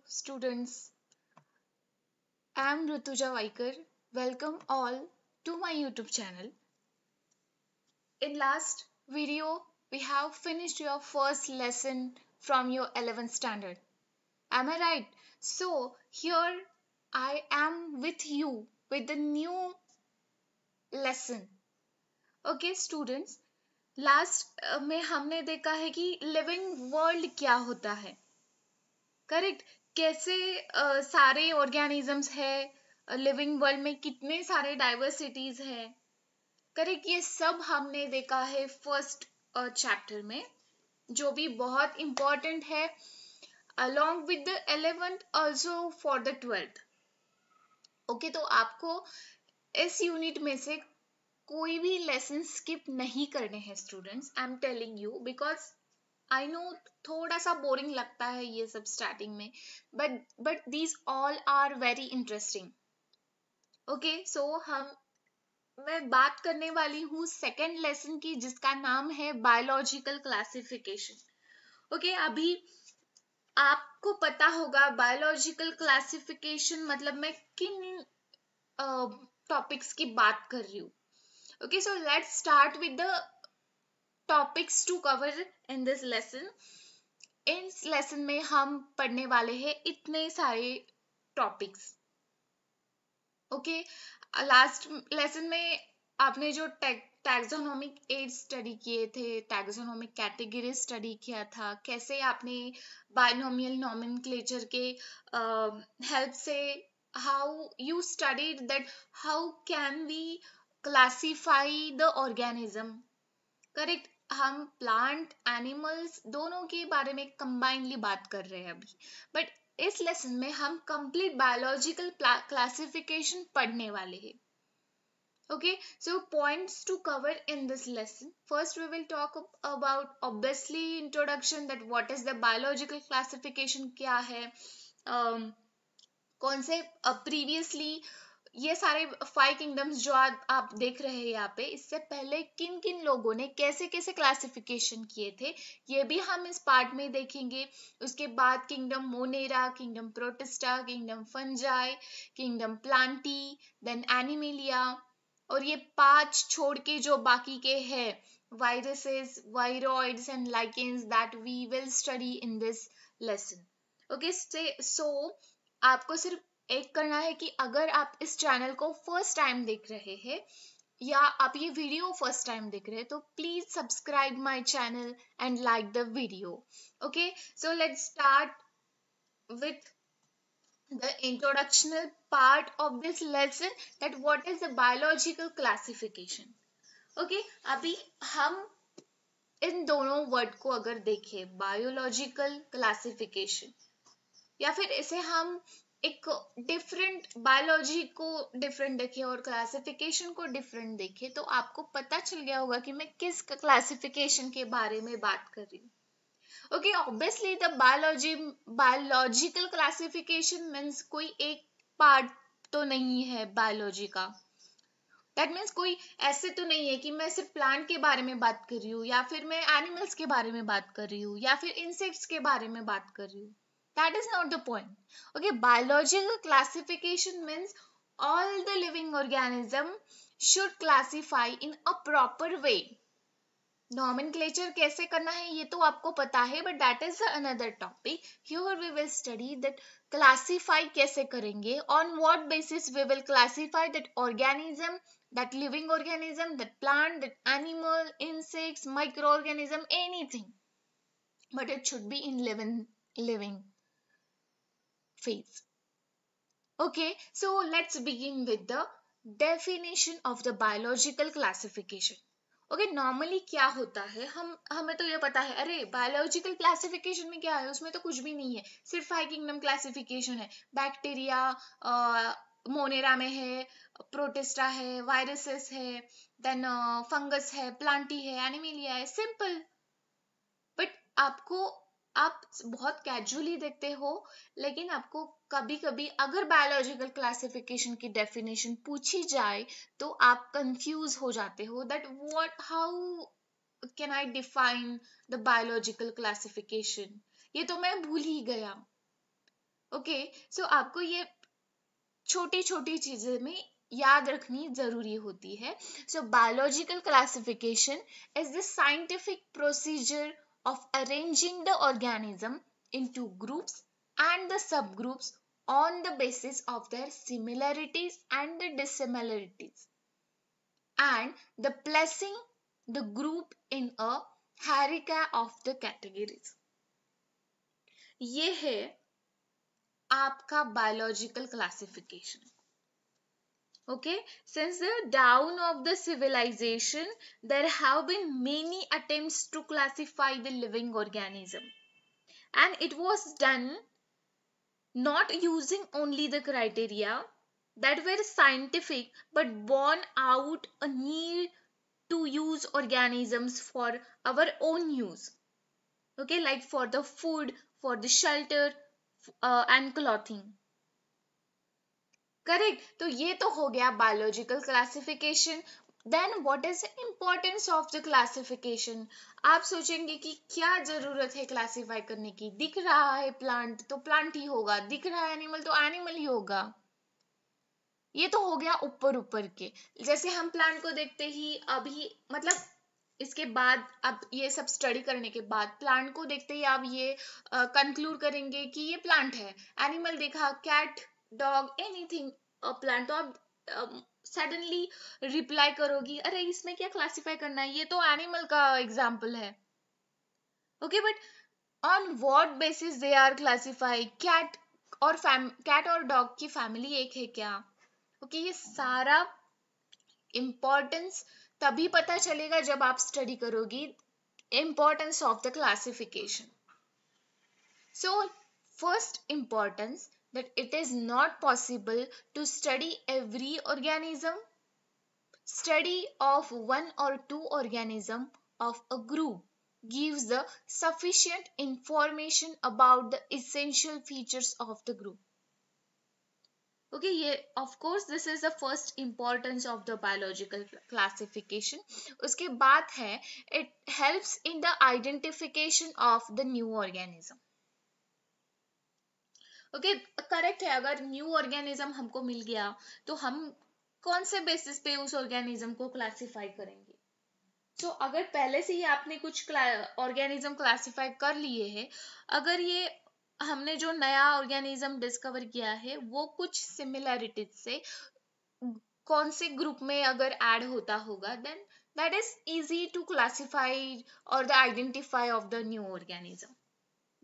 students. I am Rutuja Vaikar. Welcome all to my YouTube channel. In last video, we have finished your first lesson from your 11th standard. Am I right? So here I am with you with the new lesson. Okay, students. Last में हमने देखा है कि living world क्या होता है. Correct. कैसे सारे ऑर्गेनिजम्स है लिविंग वर्ल्ड में, कितने सारे डाइवर्सिटीज है. करेक्ट. ये सब हमने देखा है फर्स्ट चैप्टर में, जो भी बहुत इंपॉर्टेंट है along with the 11th also for the 12th. Okay, तो आपको इस यूनिट में से कोई भी लेसन स्किप नहीं करने हैं students. I am telling you because I know थोड़ा सा बोरिंग लगता है ये सब स्टार्टिंग में, but these all are very interesting. Okay, so मैं बात करने वाली हूँ सेकेंड लेसन की, जिसका नाम है बायोलॉजिकल क्लासिफिकेशन. ओके, अभी आपको पता होगा बायोलॉजिकल क्लासिफिकेशन मतलब मैं किन टॉपिक्स की बात कर रही हूँ. Okay, so let's start with the topics to cover in this lesson. इस लेसन में हम पढ़ने वाले हैं इतने सारे टॉपिक्स. ओके, लास्ट लेसन में आपने जो टैक्सोनॉमिक एज स्टडी किए थे, टैक्सोनॉमिक कैटेगरी स्टडी किया था, कैसे आपने बायनोमियल नॉमेनक्लेचर के हेल्प से how you studied that how can we classify the organism. Correct. हम प्लांट एनिमल्स दोनों के बारे में कंबाइनली बात कर रहे हैं अभी, बट इस लेसन में हम कंप्लीट बायोलॉजिकल क्लासिफिकेशन पढ़ने वाले हैं. Okay, so points to cover in this lesson. First, we will talk about obviously introduction, that what is the biological classification, क्या है, कौन से previously ये सारे 5 किंगडम्स जो आप देख रहे हैं यहाँ पे, इससे पहले किन किन लोगों ने कैसे कैसे क्लासिफिकेशन किए थे, ये भी हम इस पार्ट में देखेंगे. उसके बाद kingdom Monera, kingdom Protista, kingdom Fungi, kingdom Plantae, then Animalia, और ये 5 छोड़ के जो बाकी के हैं viruses, viroids and lichens, that we will study in this lesson. Okay, so आपको सिर्फ एक करना है कि अगर आप इस चैनल को फर्स्ट टाइम देख रहे हैं या आप ये वीडियो फर्स्ट टाइम देख रहे हैं, तो please subscribe my channel and like the video. Okay, so let's start with the introductional part of this lesson, that what is the biological classification. Okay, अभी हम इन दोनों वर्ड को अगर देखें, बायोलॉजिकल क्लासिफिकेशन, या फिर इसे हम एक डिफरेंट, बायोलॉजी को डिफरेंट देखें और क्लासिफिकेशन को डिफरेंट देखें, तो आपको पता चल गया होगा कि मैं किस क्लासिफिकेशन के बारे में बात कर रही हूँ. Okay, obviously the biological classification means कोई एक पार्ट तो नहीं है बायोलॉजी का. That means कोई ऐसे तो नहीं है कि मैं सिर्फ प्लांट के बारे में बात कर रही हूँ, या फिर मैं एनिमल्स के बारे में बात कर रही हूँ, या फिर इंसेक्ट्स के बारे में बात कर रही हूँ. That is not the point. Okay, biological classification means all the living organism should classify in a proper way. Nomenclature कैसे करना है ये तो आपको पता है, but that is another topic. Here we will study that classify कैसे करेंगे, on what basis we will classify that organism, that living organism, that plant, that animal, insects, micro organism, anything, but it should be in living phase. Okay, so let's begin with the definition of the biological classification. Okay, normally क्या होता है, हमें तो ये पता है, अरे biological classification में क्या है, उसमें तो कुछ भी नहीं है, सिर्फ 5 किंगडम क्लासिफिकेशन है. बैक्टीरिया मोनेरा में है, प्रोटिस्टा है, वायरसेस है, देन फंगस है, प्लांटी है, एनिमेलिया है, सिंपल. बट आप बहुत कैजुअली देखते हो, लेकिन आपको कभी कभी अगर बायोलॉजिकल क्लासिफिकेशन की डेफिनेशन पूछी जाए तो आप कंफ्यूज हो जाते हो, that what, how can I define the biological classification, ये तो मैं भूल ही गया. ओके, सो आपको ये छोटी छोटी चीजें में याद रखनी जरूरी होती है. So biological classification is the scientific procedure of arranging the organism into groups and the subgroups on the basis of their similarities and the dissimilarities, and the placing the group in a hierarchy of the categories. ये है आपका biological classification. Okay, since the dawn of the civilization, there have been many attempts to classify the living organism, and it was done not using only the criteria that were scientific but born out a need to use organisms for our own use. Okay, like for the food, for the shelter, and clothing. Correct. तो ये तो हो गया biological classification. Then what is the importance of the classification. आप सोचेंगे कि क्या जरूरत है क्लासिफाई करने की. दिख रहा है प्लांट तो प्लांट ही होगा, दिख रहा है एनिमल तो एनिमल ही होगा. ये तो हो गया ऊपर ऊपर के. जैसे हम प्लांट को देखते ही अभी मतलब इसके बाद अब ये सब स्टडी करने के बाद प्लांट को देखते ही आप ये कंक्लूड करेंगे कि ये प्लांट है. एनिमल देखा, कैट, डॉग, एनीथिंग प्लांट, तो आप सडनली रिप्लाई करोगी अरे इसमें क्या क्लासिफाई करना है, ये तो एनिमल का एग्जाम्पल है. Okay, but on what basis they are classify. Cat और डॉग की फैमिली एक है क्या. ओके, ये सारा इम्पोर्टेंस तभी पता चलेगा जब आप स्टडी करोगी importance of the classification. So first importance, that it is not possible to study every organism. Study of one or two organism of a group gives the sufficient information about the essential features of the group. Okay, yeah, of course this is the first importance of the biological classification. उसके बाद है it helps in the identification of the new organism. Okay, correct है. अगर new organism हमको मिल गया तो हम कौन से बेसिस पे उस ऑर्गेनिज्म को क्लासिफाई करेंगे. सो अगर पहले से ही आपने कुछ ऑर्गेनिज्म क्लासिफाई कर लिए है, अगर ये हमने जो नया ऑर्गेनिज्म डिस्कवर किया है वो कुछ सिमिलैरिटीज से कौन से ग्रुप में अगर ऐड होता होगा, then that is easy to classify और the identify of the new organism.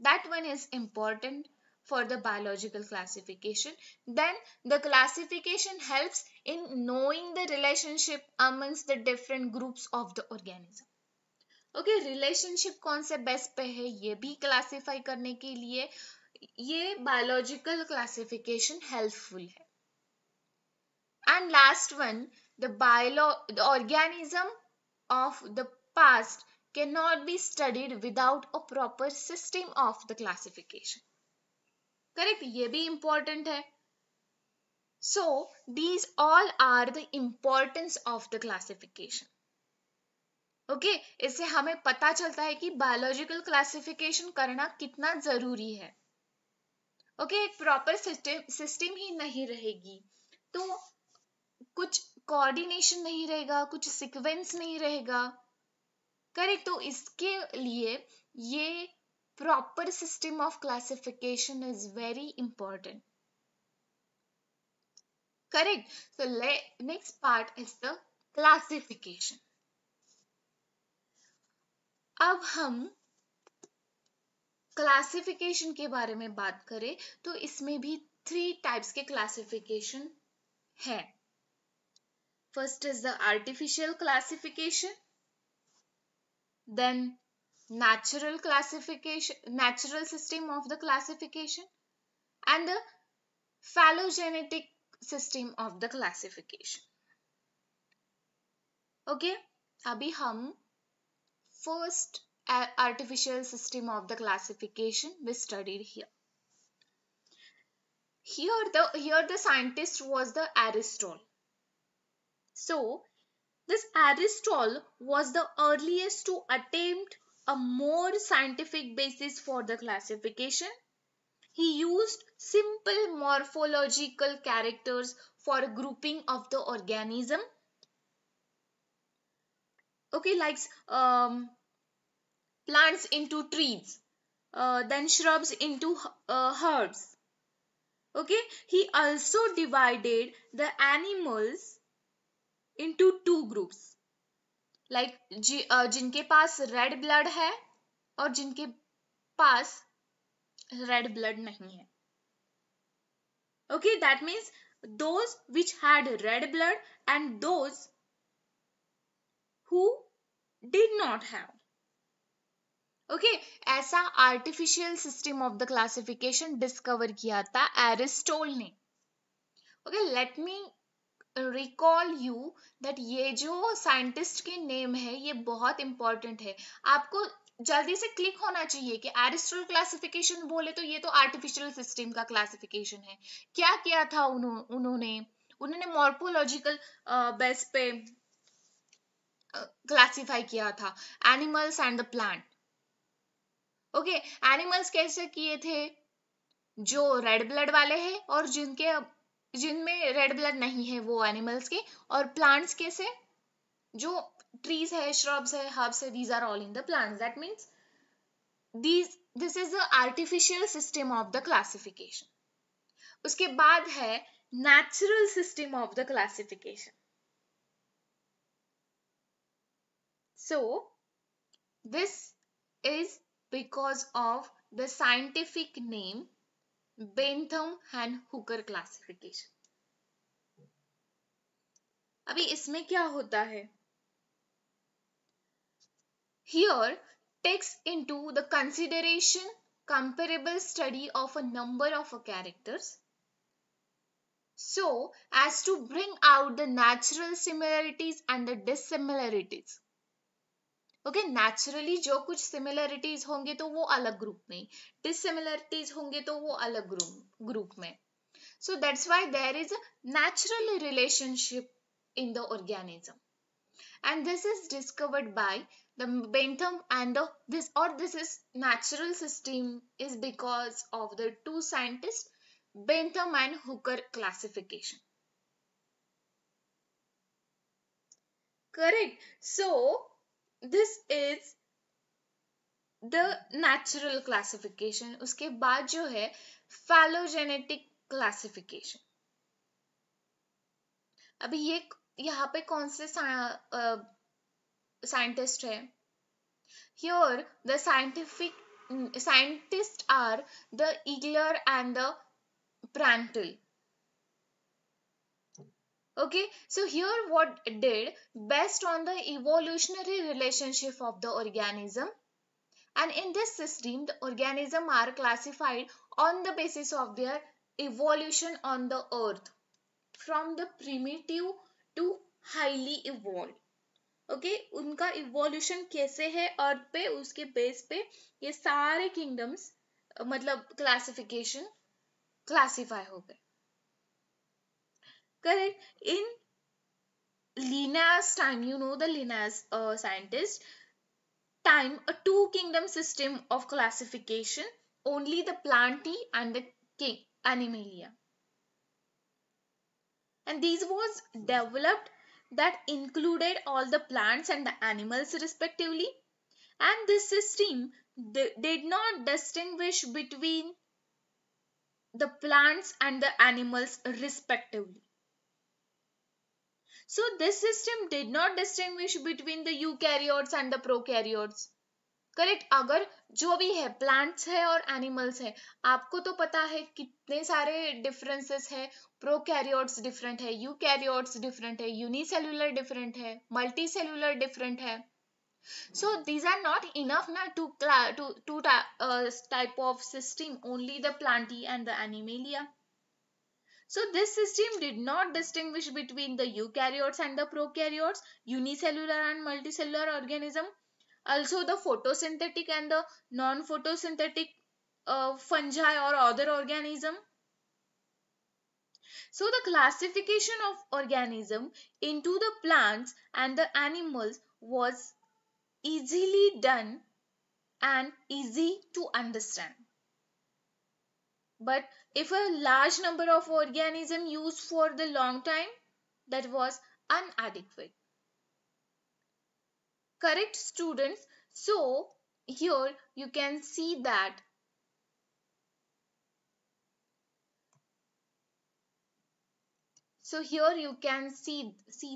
That one is important for the biological classification. Then the classification helps in knowing the relationship amongst the different groups of the organism. Okay, relationship कौन से base पे है ये भी classify करने के लिए ये biological classification helpful है. And last one, the organism of the past cannot be studied without a proper system of the classification. Correct, ये भी इंपॉर्टेंट है. So these all are the importance of the classification. Okay, इससे हमें पता चलता है कि बायोलॉजिकल क्लासिफिकेशन करना कितना जरूरी है. ओके, एक प्रॉपर सिस्टम ही नहीं रहेगी तो कुछ कोऑर्डिनेशन नहीं रहेगा, कुछ सीक्वेंस नहीं रहेगा. करेक्ट, तो इसके लिए ये proper system of classification is very important. Correct. So next part is the classification. अब हम क्लासिफिकेशन के बारे में बात करें तो इसमें भी 3 टाइप्स के क्लासिफिकेशन है. First is the artificial classification, then natural system of the classification, and the phylogenetic system of the classification. Okay, अभी हम first artificial system of the classification we studied here. Here the scientist was the Aristotle. So this Aristotle was the earliest to attempt a more scientific basis for the classification. He used simple morphological characters for grouping of the organism. Okay, like plants into trees, then shrubs into herbs. Okay, he also divided the animals into two groups, like जिनके पास red blood है और जिनके पास red blood नहीं है. Okay, that means those which had red blood and those who did not have. Okay, ऐसा artificial system of the classification discover किया था Aristotle ने. Okay, let me recall you that ये जो साइंटिस्ट के name है ये बहुत इंपॉर्टेंट है. आपको जल्दी से क्लिक होना चाहिए कि एरिस्टोटल क्लासिफिकेशन बोले तो ये तो आर्टिफिशियल सिस्टम का क्लासिफिकेशन है. क्या किया था उन्होंने मॉर्फोलॉजिकल बेस पे क्लासिफाई किया था animals and the plant. Okay, animals कैसे किए थे? जो रेड ब्लड वाले हैं और जिनमें रेड ब्लड नहीं है वो एनिमल्स के. और प्लांट्स कैसे? जो ट्रीज है, श्रब्स है, हर्ब्स है, these are all in the plants. That means this is the artificial system of the classification. उसके बाद है natural system of the classification. So this is because of the scientific name Bentham and Hooker classification. अभी इसमें क्या होता है? Here takes into the consideration comparable study of a number of characters so as to bring out the natural similarities and the dissimilarities. Okay, naturally जो कुछ similarities होंगे तो वो अलग ग्रुप में, dissimilarities होंगे तो वो अलग ग्रुप में. So that's why there is a natural relationship in the organism, and this is discovered by the Bentham and this is natural system is because of the two scientists Bentham and Hooker classification. Correct. So this is the natural classification. उसके बाद जो है phylogenetic classification. अभी ये यहाँ पे कौन से साइंटिस्ट है? Here the scientists are the Igler and the Prandtl. Okay, so here what did, based on the evolutionary relationship of the organism, and in this system the organism are classified on the basis of their evolution on the earth from the primitive to highly evolved. Okay, उनका evolution कैसे है अर्थ पे, उसके base पे ये सारे kingdoms मतलब classification classify हो गए. Correct. In Linnaeus time, you know the Linnaeus scientist time, a two kingdom system of classification, only the Plantae and the king Animalia, and these was developed that included all the plants and the animals respectively, and this system did not distinguish between the plants and the animals respectively. So this system did not distinguish between the eukaryotes and the prokaryotes. Correct. अगर जो भी है plants है और animals है, आपको तो पता है कितने सारे डिफरेंसेस है. प्रोकैरियोट्स डिफरेंट है, यूकैरियोट्स डिफरेंट है, यूनिसेल्युलर डिफरेंट है, मल्टीसेल्युलर डिफरेंट है. So these are not enough na to type of system, only the Plantae and the Animalia. So this system did not distinguish between the eukaryotes and the prokaryotes, unicellular and multicellular organism, also the photosynthetic and the non-photosynthetic fungi or other organism. So the classification of organism into the plants and the animals was easily done and easy to understand. But if a large number of organisms used for the long time, that was inadequate. Correct, students? So here you can see that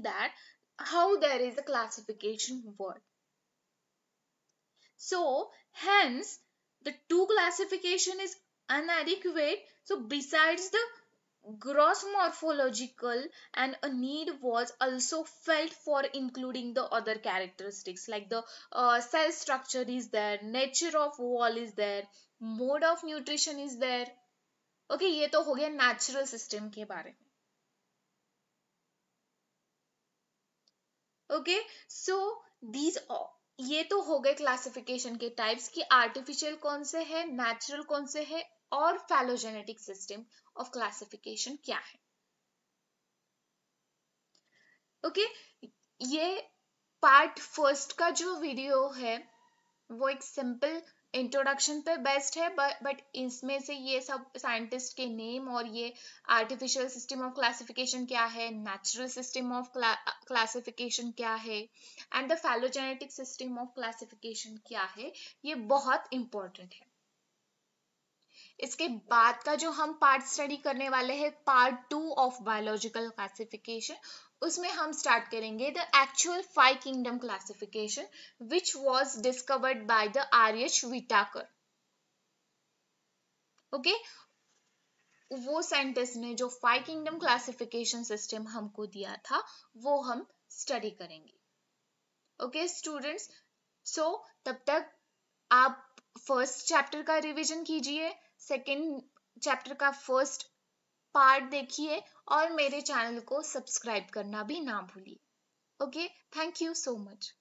that how there is a classification word. So hence the two classification is inadequate. So besides the gross morphological, and a need was also felt for including the other characteristics like the cell structure is there, nature of wall is there, mode of nutrition is there. Okay ये तो हो गया natural system के बारे में. Okay so these ये तो हो गए क्लासिफिकेशन के टाइप्स कि आर्टिफिशियल कौन से है, नेचुरल कौन से है, और फैलोजेनेटिक सिस्टम ऑफ क्लासिफिकेशन क्या है. ओके ये पार्ट फर्स्ट का जो वीडियो है वो एक सिंपल इंट्रोडक्शन पे बेस्ड है, बट इसमें से ये सब साइंटिस्ट के नेम और ये आर्टिफिशियल सिस्टम ऑफ क्लासिफिकेशन क्या है, नेचुरल सिस्टम ऑफ क्लासिफिकेशन क्या है, and the phylogenetic system of classification क्या है, ये बहुत इंपॉर्टेंट है. इसके बाद का जो हम पार्ट स्टडी करने वाले हैं, पार्ट 2 ऑफ बायोलॉजिकल क्लासिफिकेशन, उसमें हम स्टार्ट करेंगे the actual 5 kingdom classification which was discovered by the R H Whittaker. Okay वो साइंटिस्ट ने जो 5 किंगडम क्लासिफिकेशन सिस्टम हमको दिया था वो हम स्टडी करेंगे. ओके स्टूडेंट्स, सो तब तक आप फर्स्ट चैप्टर का रिवीजन कीजिए, सेकेंड चैप्टर का फर्स्ट पार्ट देखिए और मेरे चैनल को सब्सक्राइब करना भी ना भूलिए. Okay, thank you so much.